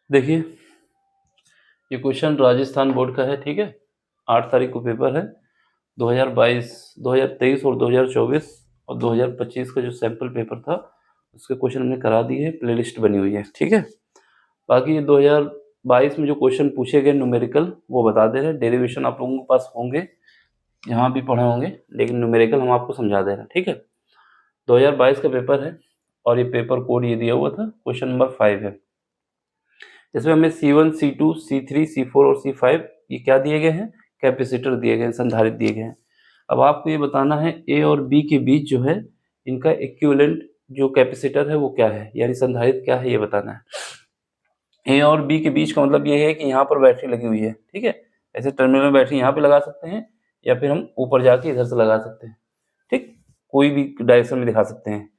देखिए, ये question Rajasthan board का है, ठीक है। 8 तारीख को पेपर है। 2022, 2023 और 2024 और 2025 का जो सैंपल पेपर था उसके क्वेश्चन हमने करा दिए, प्लेलिस्ट बनी हुई है, ठीक है। बाकी 2022 में जो क्वेश्चन पूछे गए न्यूमेरिकल वो बता दे रहे हैं। डेरिवेशन आप लोगों के पास होंगे, यहाँ भी पढ़े होंगे, लेकिन न्यूमेरिकल हम आपको समझा दे रहे हैं, ठीक है। 2022 का पेपर है और ये पेपर कोड ये दिया हुआ था, क्वेश्चन नंबर 5 है। इसमें हमें C1, C2, C3, C4 और C5 ये क्या दिए गए हैं, कैपेसिटर दिए गए हैं, संधारित्र दिए गए हैं। अब आपको ये बताना है ए और बी के बीच जो है इनका इक्विवेलेंट जो कैपेसिटर है वो क्या है, यानी संधारित्र क्या है ये बताना है। ए और बी के बीच का मतलब ये है कि यहाँ पर बैटरी लगी हुई है, ठीक है। ऐसे टर्मिनल में बैटरी यहाँ पे लगा सकते हैं या फिर हम ऊपर जाके इधर से लगा सकते हैं, ठीक, कोई भी डायरेक्शन में दिखा सकते हैं।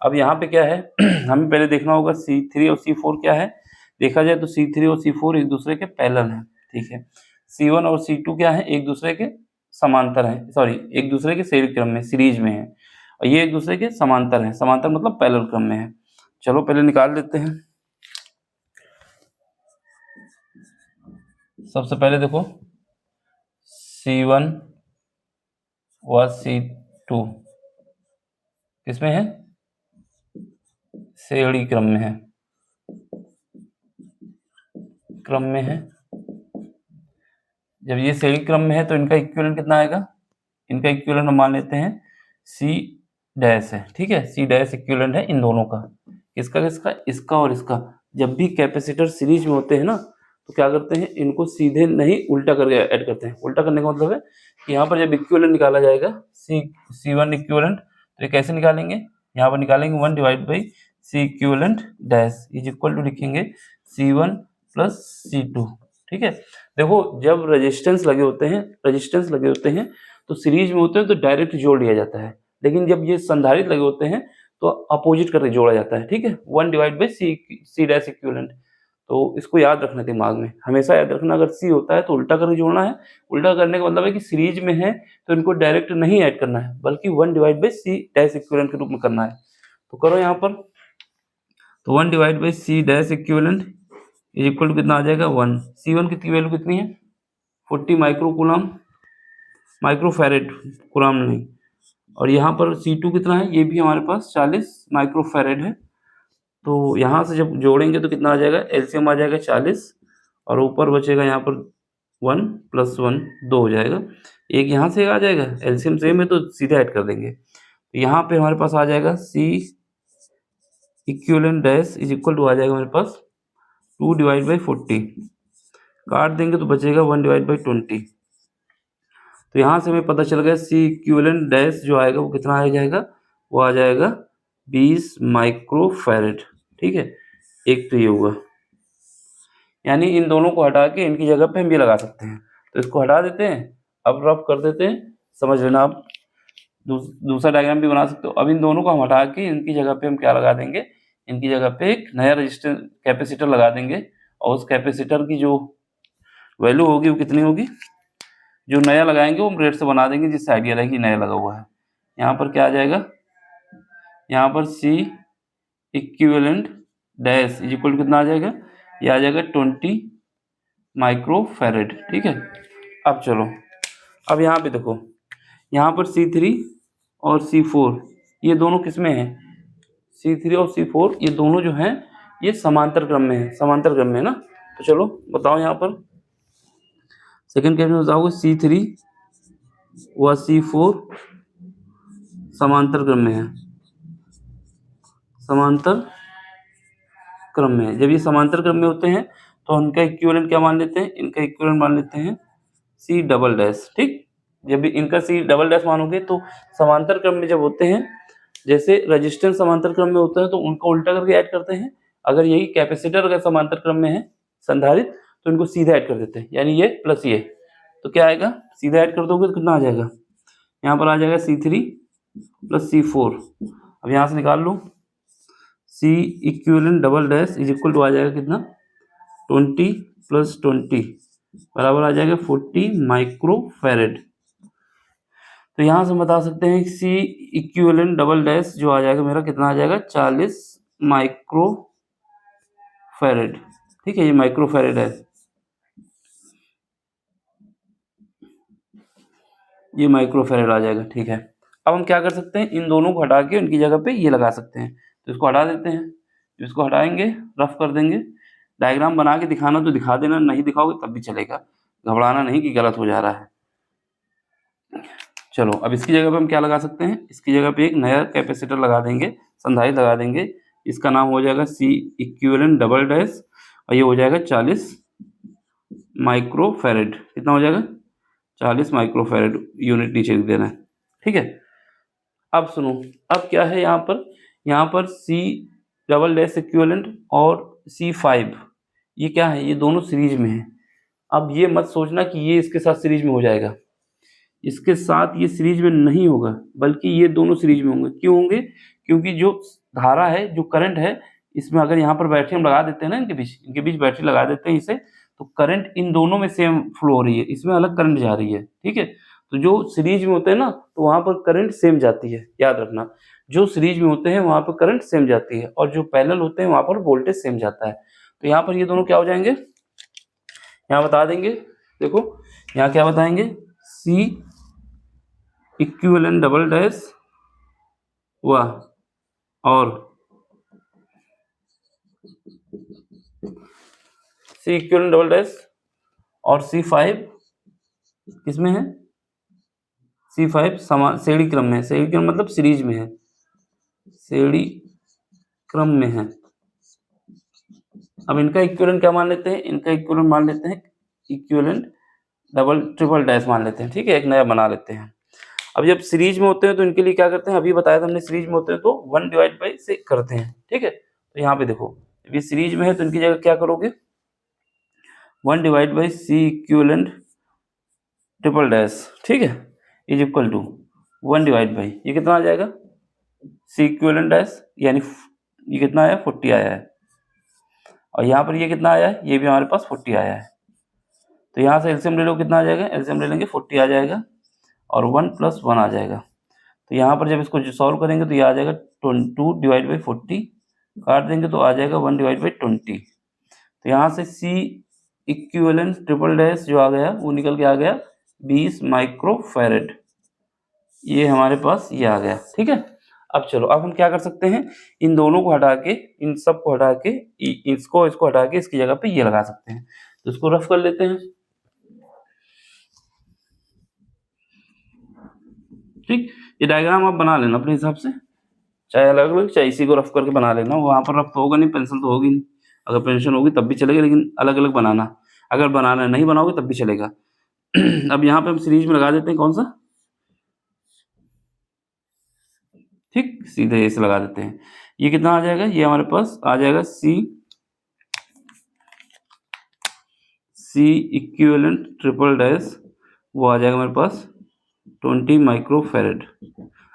अब यहाँ पे क्या है हमें पहले देखना होगा C3 और C4 क्या है। देखा जाए तो C3 और C4 एक दूसरे के पैरेलल हैं, ठीक है। C1 और C2 क्या है, एक दूसरे के समांतर हैं, सॉरी एक दूसरे के श्रेणी क्रम में, सीरीज में है, और ये एक दूसरे के समांतर हैं। समांतर मतलब पैरेलल क्रम में है। चलो पहले निकाल लेते हैं। सबसे पहले देखो C1 व C2 किसमें है, श्रेणी क्रम में है, क्रम में है। जब ये श्रेणी क्रम में है तो इनका इक्विवेलेंट कितना आएगा, इनका इक्विवेलेंट हम मान लेते हैं C डैश है, ठीक है। C डैश इक्विवेलेंट है इन दोनों का, किसका किसका, इसका और इसका। जब भी कैपेसिटर सीरीज में होते हैं ना तो क्या करते हैं, इनको सीधे नहीं उल्टा करके ऐड करते हैं। उल्टा करने का मतलब है कि यहाँ पर जब इक्विवेलेंट निकाला जाएगा C1 इक्विवेलेंट तो ये कैसे निकालेंगे, यहाँ पर निकालेंगे 1 divide by C equivalent dash is equal to लिखेंगे C1 प्लस C2, ठीक है। देखो जब रेजिस्टेंस लगे होते हैं तो सीरीज में होते हैं तो डायरेक्ट जोड़ लिया जाता है, लेकिन जब ये संधारित्र लगे होते हैं तो अपोजिट करके जोड़ा जाता है, ठीक है। 1 divide by C dash equivalent. तो इसको याद रखना दिमाग में, हमेशा याद रखना, अगर C होता है तो उल्टा करके जोड़ना है। उल्टा करने का मतलब है कि सीरीज में है तो इनको डायरेक्ट नहीं ऐड करना है, बल्कि 1 divide by C dash equivalent के रूप में करना है। तो करो यहाँ पर, तो 1 divide by C dash equivalent is equal to कितना आ जाएगा 1। C1 की वैल्यू कितनी है 40 माइक्रो कूलम, माइक्रोफैरेड, कूलम नहीं। और यहाँ पर C2 कितना है, ये भी हमारे पास 40 माइक्रोफैरेड है। तो यहाँ से जब जोड़ेंगे तो कितना आ जाएगा, एलसीएम आ जाएगा 40 और ऊपर बचेगा यहाँ पर 1 + 1 2 हो जाएगा। एक यहाँ से आ जाएगा, एलसीएम सेम है तो सीधे ऐड कर देंगे। तो यहाँ पे हमारे पास आ जाएगा C equivalent dash is equal to आ जाएगा हमारे पास 2 डिवाइड बाई 40, काट देंगे तो बचेगा 1 डिवाइड बाई 20। तो यहाँ से हमें पता चल गया C इक्विवेलेंट डैश जो आएगा वो कितना आ जाएगा, वो आ जाएगा 20 माइक्रोफैरेड, ठीक है। एक तो ये हुआ, यानी इन दोनों को हटा के इनकी जगह पे हम ये लगा सकते हैं। तो इसको हटा देते हैं, अब रफ कर देते हैं, समझ लेना आप। दूसरा डायग्राम भी बना सकते हो। अब इन दोनों को हम हटा के इनकी जगह पे हम क्या लगा देंगे, इनकी जगह पे एक नया रजिस्टर कैपेसिटर लगा देंगे, और उस कैपेसिटर की जो वैल्यू होगी वो कितनी होगी, जो नया लगाएंगे वो हम रेट से बना देंगे जिससे आइडिया रहे कि नया लगा हुआ है। यहाँ पर क्या आ जाएगा, यहाँ पर C equivalent dash is equal to कितना आ जाएगा, ये आ जाएगा 20 माइक्रोफैरेड, ठीक है। अब चलो, अब यहाँ पे देखो, यहाँ पर C3 और C4 ये दोनों किस में है, C3 और C4 ये दोनों जो हैं ये समांतर क्रम में है, समांतर क्रम में है ना। तो चलो बताओ, यहाँ पर सेकंड क्वेश्चन में बताओगे C3 व C4 समांतर क्रम में है, समांतर क्रम में है। जब ये समांतर क्रम में होते हैं तो उनका इक्विवेलेंट क्या मान लेते हैं, इनका इक्विवेलेंट मान लेते हैं C डबल डैश, ठीक। जब भी इनका C डबल डैश मानोगे तो समांतर क्रम में जब होते हैं, जैसे रेजिस्टेंस समांतर क्रम में होता है तो उनको उल्टा करके ऐड करते हैं। अगर यही कैपेसिटर अगर समांतर क्रम में है संधारित्र तो इनको सीधा ऐड कर देते हैं, यानी ये प्लस ये, तो क्या आएगा, सीधा ऐड कर दोगे तो कितना आ जाएगा, यहाँ पर आ जाएगा C3 प्लस C4। अब यहाँ से निकाल लो, C equivalent double dash is equal to आ जाएगा कितना 20 + 20 बराबर आ जाएगा 40 माइक्रोफैरेड। तो यहाँ से हम बता सकते हैं C इक्विवेलेंट डबल डैश जो आ जाएगा मेरा कितना आ जाएगा 40 माइक्रोफैरेड, ठीक है, ये माइक्रोफैरेड है, ये माइक्रोफैरेड आ जाएगा। ठीक है, अब हम क्या कर सकते हैं, इन दोनों को हटा के उनकी जगह पे ये लगा सकते हैं। तो इसको हटा देते हैं, इसको हटाएंगे, रफ कर देंगे। डायग्राम बना के दिखाना तो दिखा देना, नहीं दिखाओगे तब भी चलेगा, घबराना नहीं कि गलत हो जा रहा है। चलो अब इसकी जगह पे हम क्या लगा सकते हैं, इसकी जगह पे एक नया कैपेसिटर लगा देंगे, संधारित्र लगा देंगे। इसका नाम हो जाएगा C इक्विवेलेंट डबल डैश, और ये हो जाएगा 40 माइक्रोफैरेड। कितना हो जाएगा, 40 माइक्रोफैरेड यूनिट नीचे लिख देना है। ठीक है, अब सुनो, अब क्या है यहाँ पर C डबल डैश इक्विवेलेंट और C5, ये क्या है, ये दोनों सीरीज में है। अब ये मत सोचना कि ये इसके साथ सीरीज में हो जाएगा, इसके साथ ये सीरीज में नहीं होगा, बल्कि ये दोनों सीरीज में होंगे। क्यों होंगे, क्योंकि जो धारा है, जो करंट है, इसमें अगर यहाँ पर बैटरी हम लगा देते हैं ना, इनके बीच बैटरी लगा देते हैं इसे, तो करंट इन दोनों में सेम फ्लो हो रही है, इसमें अलग करंट जा रही है। ठीक है, तो जो सीरीज में होते हैं ना, तो वहां पर करंट सेम जाती है, याद रखना। जो सीरीज में होते हैं वहां पर करंट सेम जाती है, और जो पैरेलल होते हैं वहां पर वोल्टेज सेम जाता है। तो यहाँ पर ये दोनों क्या हो जाएंगे, यहाँ बता देंगे, देखो यहाँ क्या बताएंगे, C इक्विवेलेंट डबल डैश हुआ और C इक्विवेलेंट डबल डैश और C5 किसमें है, C5 समान श्रेणी क्रम में है, श्रेणी क्रम मतलब सीरीज में है, श्रेणी क्रम में है। अब इनका इक्विवेलेंट क्या मान लेते हैं, इनका इक्विवेलेंट मान लेते हैं इक्विवेलेंट डबल ट्रिपल डैश मान लेते हैं। ठीक है, एक नया बना लेते हैं। अब जब सीरीज में होते हैं तो इनके लिए क्या करते हैं, अभी बताया था हमने, सीरीज में होते हैं तो 1 डिवाइड बाई से करते हैं। ठीक है, तो यहाँ पे देखो, जब ये सीरीज में है तो इनकी जगह क्या करोगे, 1 divide by C equivalent triple dash, ठीक है, is equal to 1 divide by, ये कितना आ जाएगा, C इक्विवेलेंट डैश, यानी ये कितना आया, 40 आया है, और यहाँ पर ये कितना आया है, ये भी हमारे पास 40 आया है। तो यहाँ से एलसीएम ले लो, कितना आ जाएगा, एलसीएम ले लेंगे 40 आ जाएगा, और 1 + 1 आ जाएगा। तो यहाँ पर जब इसको सॉल्व करेंगे तो ये आ जाएगा 2 डिवाइड बाई 40, काट देंगे तो आ जाएगा 1 डिवाइड बाई 20। तो यहाँ से C इक्विवेलेंट ट्रिपल डैश जो आ गया वो निकल के आ गया 20 माइक्रोफैरेड, ये हमारे पास ये आ गया। ठीक है, अब चलो, अब हम क्या कर सकते हैं, इन दोनों को हटा के, इन सब को हटा के, इसको हटा के इसकी जगह पे ये लगा सकते हैं। तो इसको रफ कर लेते हैं। ठीक, ये डायग्राम आप बना लेना अपने हिसाब से, चाहे अलग अलग, चाहे इसी को रफ करके बना लेना। वहाँ पर रफ तो होगा नहीं, पेंसिल तो होगी नहीं, अगर पेंसिल होगी तब भी चलेगा, लेकिन अलग अलग बनाना, अगर बनाना नहीं बनाओगे तब भी चलेगा। अब यहाँ पे हम सीरीज में लगा देते हैं, कौन सा, ठीक, सीधे ऐसे लगा देते हैं। ये कितना आ जाएगा, ये हमारे पास आ जाएगा C इक्विवेलेंट ट्रिपल डैश, वो आ जाएगा हमारे पास 20 माइक्रोफैरेड।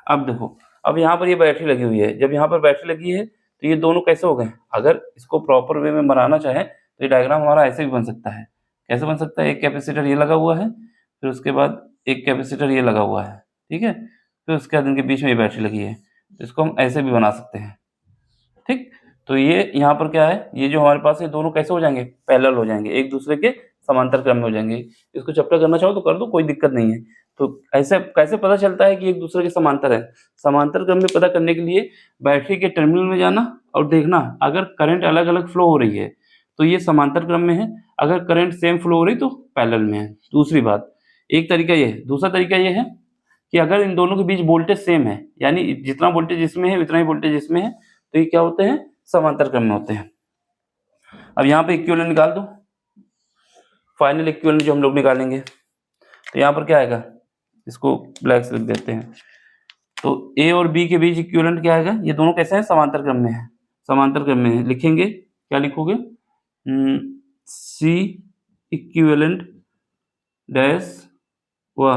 अब देखो, अब यहाँ पर ये बैटरी लगी हुई है, जब यहाँ पर बैटरी लगी है तो ये दोनों कैसे हो गए, अगर इसको प्रॉपर वे में बनाना चाहे तो ये डायग्राम हमारा ऐसे भी बन सकता है। कैसे बन सकता है, एक कैपेसिटर ये लगा हुआ है, फिर उसके बाद एक कैपेसिटर ये लगा हुआ है, ठीक है, फिर उसके बाद इनके बीच में ये बैटरी लगी है, तो इसको हम ऐसे भी बना सकते हैं। ठीक, तो ये यहाँ पर क्या है, ये जो हमारे पास है दोनों कैसे हो जाएंगे, पैरेलल हो जाएंगे, एक दूसरे के समांतर क्रम में हो जाएंगे। इसको चैप्टर करना चाहो तो कर दो, कोई दिक्कत नहीं है। तो ऐसे कैसे पता चलता है कि एक दूसरे के समांतर है, समांतर क्रम में पता करने के लिए बैटरी के टर्मिनल में जाना और देखना, अगर करंट अलग अलग फ्लो हो रही है तो ये समांतर क्रम में है, अगर करंट सेम फ्लो हो रही तो पैरेलल में है। दूसरी बात, एक तरीका ये है, दूसरा तरीका ये है कि अगर इन दोनों के बीच वोल्टेज सेम है, यानी जितना वोल्टेज इसमें है उतना ही वोल्टेज इसमें है, तो ये क्या होते हैं, समांतर क्रम में होते हैं। अब यहाँ पे इक्विवेलेंट निकाल दो, फाइनल इक्विवेलेंट जो हम लोग निकालेंगे, तो यहाँ पर क्या आएगा, इसको ब्लैक से लिख देते हैं। तो A और B के बीच इक्विवेलेंट क्या आएगा, ये दोनों कैसे हैं, समांतर क्रम में है, समांतर क्रम में है। लिखेंगे, क्या लिखोगे, C इक्विवेलेंट डैश व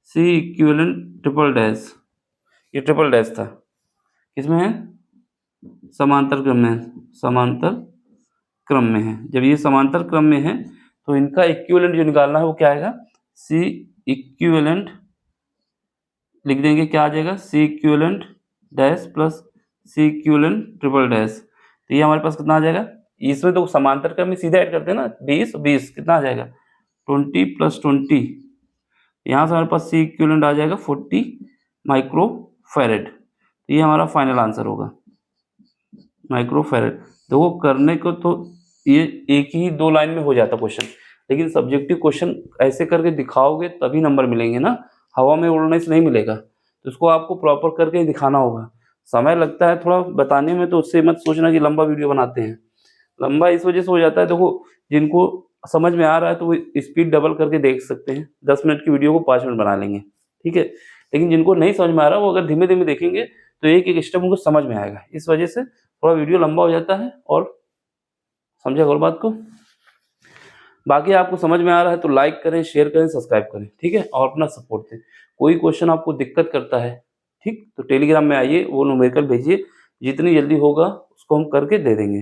C इक्विवेलेंट ट्रिपल डैश, ये ट्रिपल डैश था, किसमें है, समांतर क्रम में है, समांतर क्रम में है। जब ये समांतर क्रम में है तो इनका इक्विवेलेंट जो निकालना है वो क्या आएगा, C इक्विवेलेंट लिख देंगे, क्या आ जाएगा, C equivalent dash plus C equivalent triple dash, तो ये हमारे पास कितना आ जाएगा, इसमें तो समांतर क्रम में सीधा ऐड करते हैं ना, 20 कितना आ जाएगा 20 + 20, यहाँ से हमारे पास C इक्विवेलेंट आ जाएगा 40 माइक्रोफैरेड। तो ये हमारा फाइनल आंसर होगा माइक्रोफैरेड। देखो करने को तो ये एक ही 2 लाइन में हो जाता क्वेश्चन, लेकिन सब्जेक्टिव क्वेश्चन ऐसे करके दिखाओगे तभी नंबर मिलेंगे ना, हवा में उड़ने से नहीं मिलेगा। तो इसको आपको प्रॉपर करके दिखाना होगा। समय लगता है थोड़ा बताने में, तो उससे मत सोचना कि लंबा वीडियो बनाते हैं। लंबा इस वजह से हो जाता है, देखो जिनको समझ में आ रहा है तो वो स्पीड डबल करके देख सकते हैं, 10 मिनट की वीडियो को 5 मिनट बना लेंगे, ठीक है। लेकिन जिनको नहीं समझ में आ रहा वो अगर धीमे-धीमे देखेंगे तो एक-एक स्टेप उनको समझ में आएगा। इस वजह से थोड़ा वीडियो लंबा हो जाता है। और समझे और बात को? बाकी आपको समझ में आ रहा है तो लाइक करें, शेयर करें, सब्सक्राइब करें, ठीक है? और अपना सपोर्ट दें। कोई क्वेश्चन आपको दिक्कत करता है, ठीक? तो टेलीग्राम में आइए, वो न्यूमेरिकल भेजिए, जितनी जल्दी होगा उसको हम करके दे देंगे,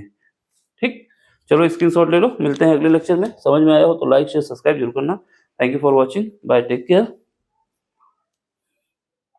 ठीक? चलो स्क्रीनशॉट ले लो, मिलते हैं अगले लेक्चर में। समझ में आया हो तो लाइक, शेयर, सब्सक्राइब जरूर करना। Thank you for watching, bye, take care.